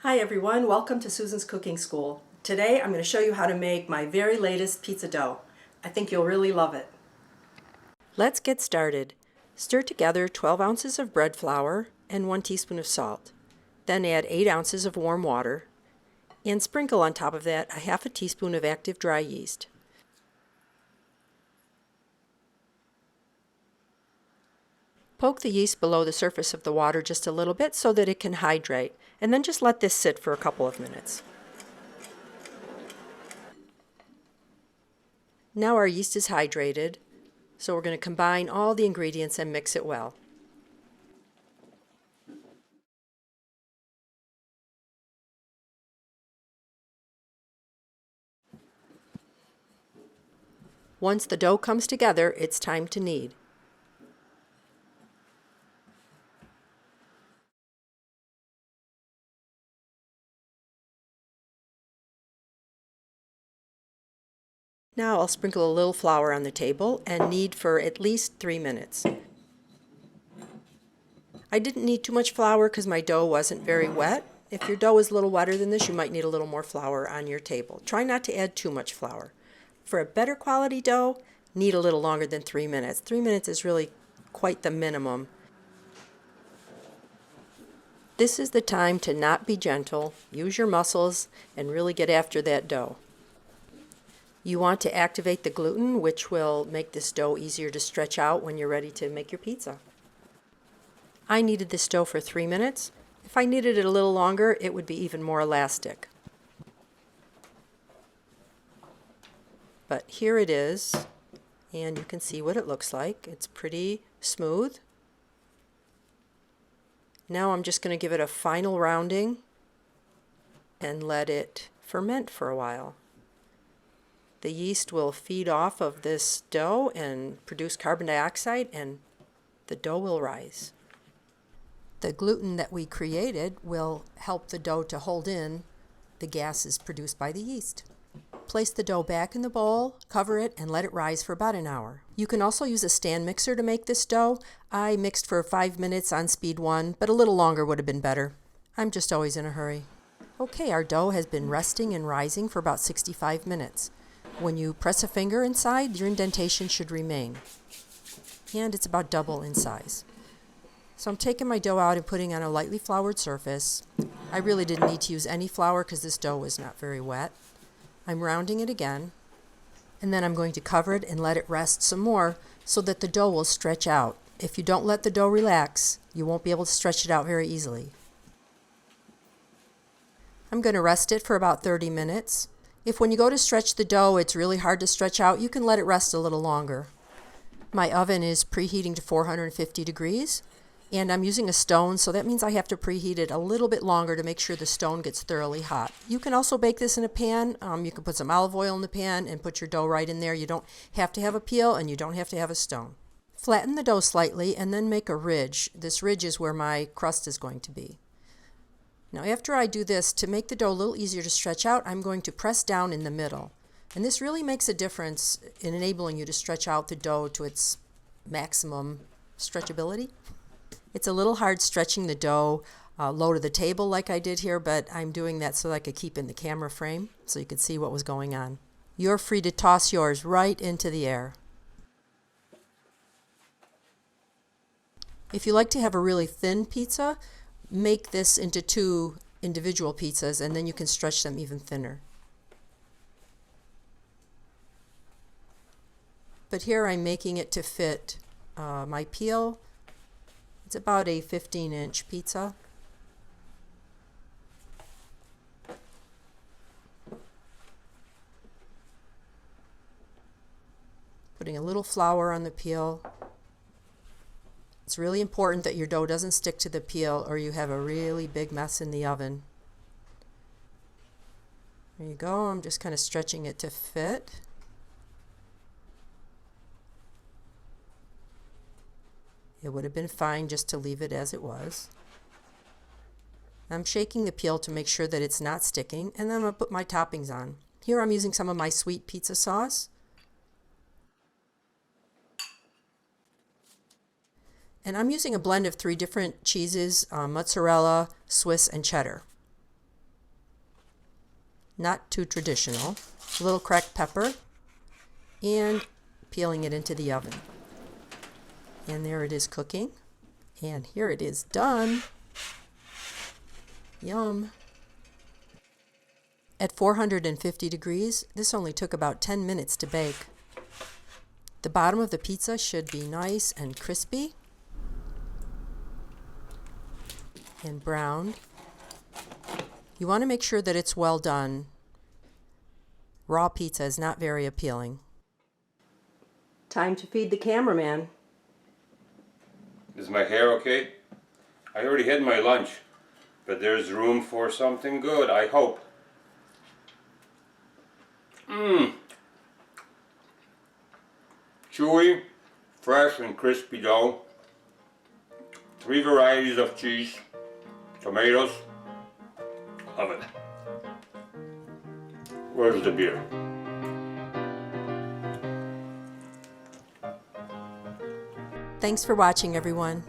Hi everyone, welcome to Susan's Cooking School. Today I'm going to show you how to make my very latest pizza dough. I think you'll really love it. Let's get started. Stir together 12 ounces of bread flour and 1 teaspoon of salt. Then add 8 ounces of warm water and sprinkle on top of that a half a teaspoon of active dry yeast. Poke the yeast below the surface of the water just a little bit so that it can hydrate, and then just let this sit for a couple of minutes. Now our yeast is hydrated, so we're going to combine all the ingredients and mix it well. Once the dough comes together, it's time to knead. Now I'll sprinkle a little flour on the table and knead for at least 3 minutes. I didn't need too much flour because my dough wasn't very wet. If your dough is a little wetter than this, you might need a little more flour on your table. Try not to add too much flour. For a better quality dough, knead a little longer than 3 minutes. 3 minutes is really quite the minimum. This is the time to not be gentle, use your muscles, and really get after that dough. You want to activate the gluten, which will make this dough easier to stretch out when you're ready to make your pizza. I kneaded this dough for 3 minutes. If I kneaded it a little longer, it would be even more elastic. But here it is, and you can see what it looks like. It's pretty smooth. Now I'm just going to give it a final rounding and let it ferment for a while. The yeast will feed off of this dough and produce carbon dioxide, and the dough will rise. The gluten that we created will help the dough to hold in the gases produced by the yeast. Place the dough back in the bowl, cover it, and let it rise for about an hour. You can also use a stand mixer to make this dough. I mixed for 5 minutes on speed 1, but a little longer would have been better. I'm just always in a hurry. Okay, our dough has been resting and rising for about 65 minutes. When you press a finger inside, your indentation should remain. And it's about double in size. So I'm taking my dough out and putting on a lightly floured surface. I really didn't need to use any flour because this dough was not very wet. I'm rounding it again, and then I'm going to cover it and let it rest some more so that the dough will stretch out. If you don't let the dough relax, you won't be able to stretch it out very easily. I'm going to rest it for about 30 minutes. If when you go to stretch the dough it's really hard to stretch out, you can let it rest a little longer. My oven is preheating to 450 degrees. And I'm using a stone, so that means I have to preheat it a little bit longer to make sure the stone gets thoroughly hot. You can also bake this in a pan. You can put some olive oil in the pan and put your dough right in there. You don't have to have a peel and you don't have to have a stone. Flatten the dough slightly and then make a ridge. This ridge is where my crust is going to be. Now after I do this, to make the dough a little easier to stretch out, I'm going to press down in the middle. And this really makes a difference in enabling you to stretch out the dough to its maximum stretchability. It's a little hard stretching the dough low to the table like I did here, but I'm doing that so that I could keep in the camera frame so you could see what was going on. You're free to toss yours right into the air. If you like to have a really thin pizza, make this into 2 individual pizzas and then you can stretch them even thinner. But here I'm making it to fit my peel. It's about a 15-inch pizza. Putting a little flour on the peel. It's really important that your dough doesn't stick to the peel or you have a really big mess in the oven. There you go. I'm just kind of stretching it to fit. It would have been fine just to leave it as it was. I'm shaking the peel to make sure that it's not sticking, and then I'm going to put my toppings on. Here I'm using some of my sweet pizza sauce. And I'm using a blend of 3 different cheeses, mozzarella, Swiss, and cheddar. not too traditional. A little cracked pepper, and peeling it into the oven. And there it is cooking. And here it is done. Yum. At 450 degrees, this only took about 10 minutes to bake. The bottom of the pizza should be nice and crispy and browned. You want to make sure that it's well done. Raw pizza is not very appealing. Time to feed the cameraman. Is my hair okay? I already had my lunch, but there's room for something good, I hope. Chewy, fresh and crispy dough. 3 varieties of cheese, tomatoes. Love it. Where's the beer? Thanks for watching, everyone.